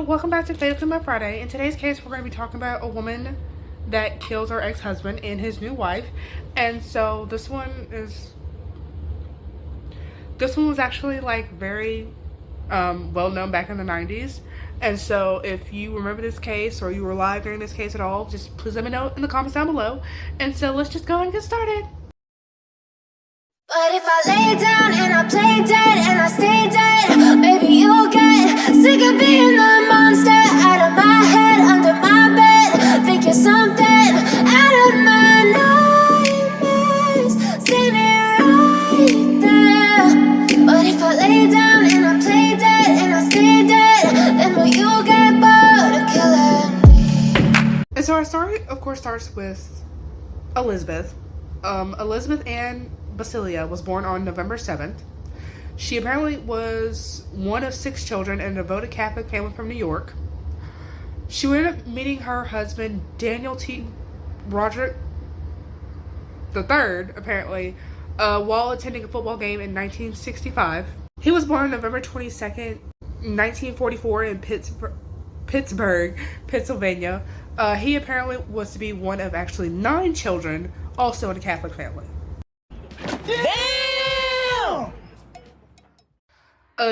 welcome back to Fatal My Friday. In today's case, we're going to be talking about a woman that kills her ex-husband and his new wife. And so this one was actually like very well known back in the 90s. And so if you remember this case or you were alive during this case at all, just please let me know in the comments down below. And so let's just go ahead and get started. But if I lay down and I play dead and I stay dead, maybe you'll get sick of being the monster out of my head, under my bed. Think you're something out of my nightmares, standing right there. But if I lay down and I play dead and I stay dead, then will you get bored of killing me? And so our story, of course, starts with Elizabeth. Elizabeth Ann Basilia was born on November 7th. She apparently was one of 6 children in a devoted Catholic family from New York. She ended up meeting her husband, Daniel T. Broderick III, apparently, while attending a football game in 1965. He was born on November 22nd, 1944 in Pittsburgh, Pennsylvania. He apparently was to be one of actually 9 children, also in a Catholic family. Damn!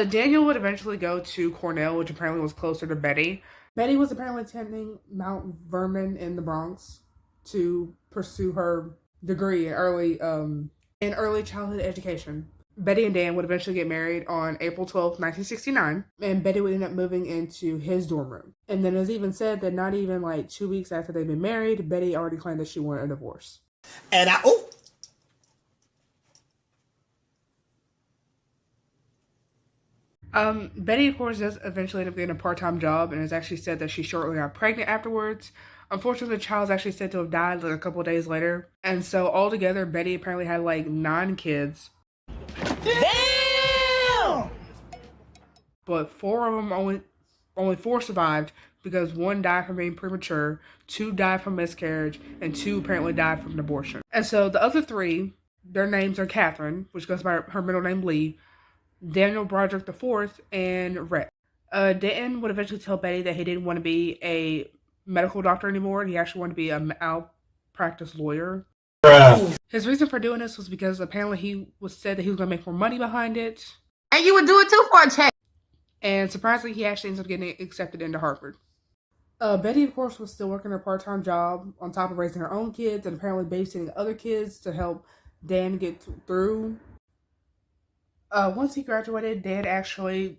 Daniel would eventually go to Cornell, which apparently was closer to Betty. Betty was apparently attending Mount Vernon in the Bronx to pursue her degree in early childhood education. Betty and Dan would eventually get married on April 12th, 1969, and Betty would end up moving into his dorm room. And then it was even said that not even like 2 weeks after they'd been married, Betty already claimed that she wanted a divorce. And Betty, of course, does eventually end up getting a part-time job, and it's actually said that she shortly got pregnant afterwards. Unfortunately, the child is actually said to have died like a couple of days later. And so altogether, Betty apparently had like 9 kids. damn! But 4 of them, only 4 survived because 1 died from being premature, 2 died from miscarriage, and 2 apparently died from an abortion. And so the other 3, their names are Catherine, which goes by her middle name Lee, Daniel Broderick IV, and Rhett. Dan would eventually tell Betty that he didn't want to be a medical doctor anymore. He actually wanted to be a malpractice lawyer. Bruh. His reason for doing this was because apparently he was said that he was going to make more money behind it. And you would do it too for a check. And surprisingly, he actually ends up getting accepted into Harvard. Betty, of course, was still working her part-time job on top of raising her own kids and apparently babysitting other kids to help Dan get through. Once he graduated, Dan actually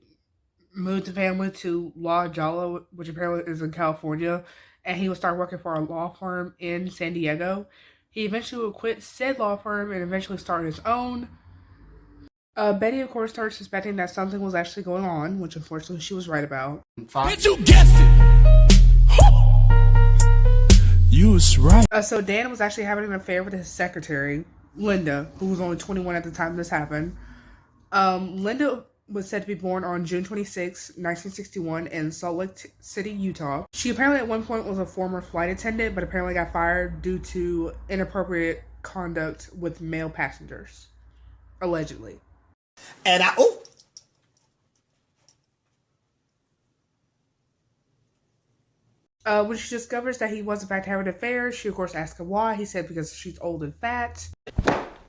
moved the family to La Jolla, which apparently is in California, and he would start working for a law firm in San Diego. He eventually would quit said law firm and eventually start his own. Betty, of course, started suspecting that something was actually going on, which unfortunately she was right about. Did you guess it? You was right. So Dan was actually having an affair with his secretary, Linda, who was only 21 at the time this happened. Linda was said to be born on June 26, 1961 in Salt Lake City, Utah. She apparently at one point was a former flight attendant, but apparently got fired due to inappropriate conduct with male passengers, allegedly. And when she discovers that he was in fact having an affair, she of course asks him why. He said because she's old and fat.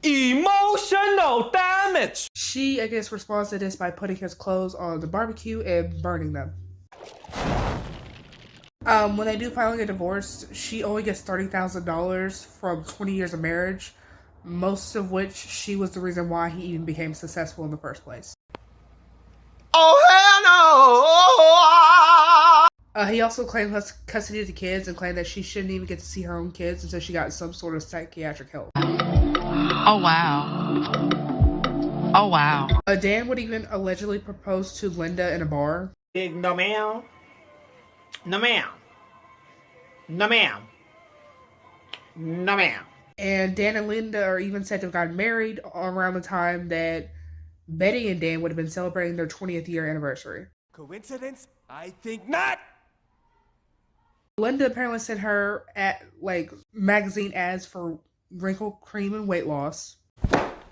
Emotional damage. She, I guess, responds to this by putting his clothes on the barbecue and burning them. When they do finally get divorced, she only gets $30,000 from 20 years of marriage, most of which she was the reason why he even became successful in the first place. oh hell no! He also claimed custody of the kids and claimed that she shouldn't even get to see her own kids until she got some sort of psychiatric help. Oh, wow. Oh, wow. Dan would even allegedly propose to Linda in a bar. Big no ma'am. No ma'am. No ma'am. No ma'am. And Dan and Linda are even said to have gotten married around the time that Betty and Dan would have been celebrating their 20th year anniversary. Coincidence? I think not. Linda apparently sent her at magazine ads for wrinkle cream and weight loss.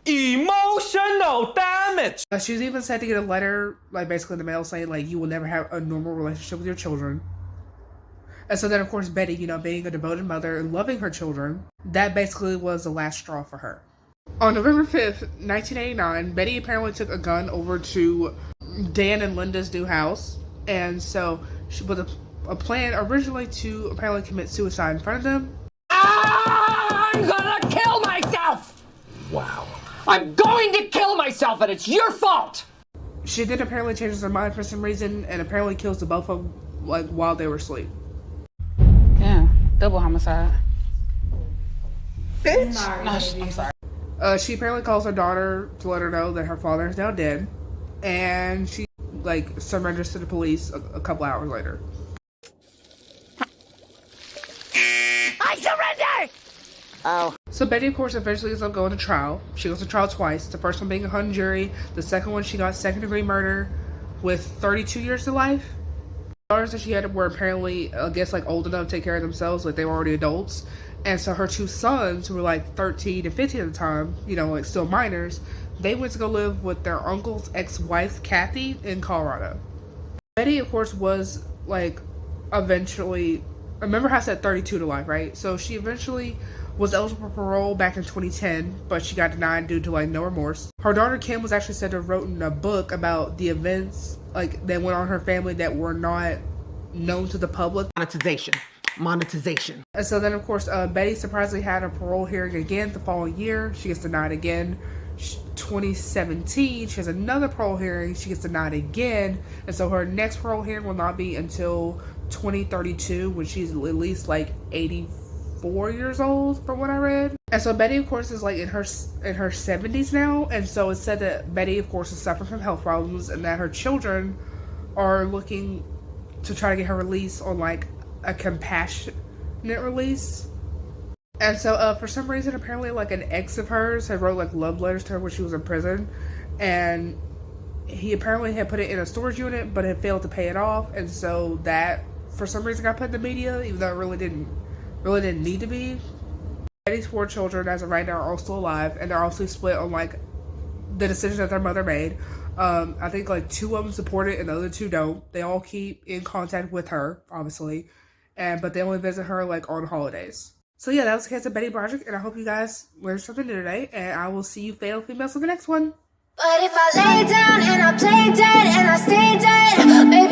Emotional damage. She was even said to get a letter, like basically in the mail, saying like you will never have a normal relationship with your children. And so then, of course, Betty, you know, being a devoted mother and loving her children, that basically was the last straw for her. On November 5th, 1989, Betty apparently took a gun over to Dan and Linda's new house. And so she put a plan originally to apparently commit suicide in front of them. I'm gonna kill myself! Wow. I'm going to kill myself, and it's your fault! She then apparently changes her mind for some reason and apparently kills the both of them like while they were asleep. Yeah, double homicide. Bitch. No, I'm sorry. She apparently calls her daughter to let her know that her father is now dead, and she like surrenders to the police a couple hours later. I surrender! Oh. So Betty, of course, eventually ends up going to trial. She goes to trial twice. The first one being a hung jury. The second one, she got second-degree murder with 32 years to life. The daughters that she had were apparently, I guess, like old enough to take care of themselves, like they were already adults. And so her two sons, who were like 13 and 15 at the time, you know, like still minors, they went to go live with their uncle's ex-wife, Kathy, in Colorado. Betty, of course, was like eventually, remember how I said 32 to life, right? So she eventually was eligible for parole back in 2010, but she got denied due to like no remorse. Her daughter Kim was actually said to have written a book about the events like that went on in her family that were not known to the public. Monetization. And so then, of course, Betty surprisingly had a parole hearing again the following year. She gets denied again. 2017, she has another parole hearing. She gets denied again. And so her next parole hearing will not be until 2032, when she's at least like 84 years old, from what I read. And so Betty, of course, is like in her 70s now. And so it's said that Betty, of course, is suffering from health problems, and that her children are looking to try to get her release on like a compassionate release. And so for some reason, apparently like an ex of hers had wrote like love letters to her when she was in prison, and he apparently had put it in a storage unit but had failed to pay it off. And so that for some reason got put in the media, even though it really didn't need to be. Betty's 4 children as of right now are all still alive, and they're also split on like the decision that their mother made. I think like 2 of them support it and the other 2 don't. They all keep in contact with her, obviously, but they only visit her like on holidays. So yeah, that was the case of Betty Broderick, and I hope you guys learned something new today, and I will see you fatal females for the next one. But if I lay down and I play dead and I stay dead, baby,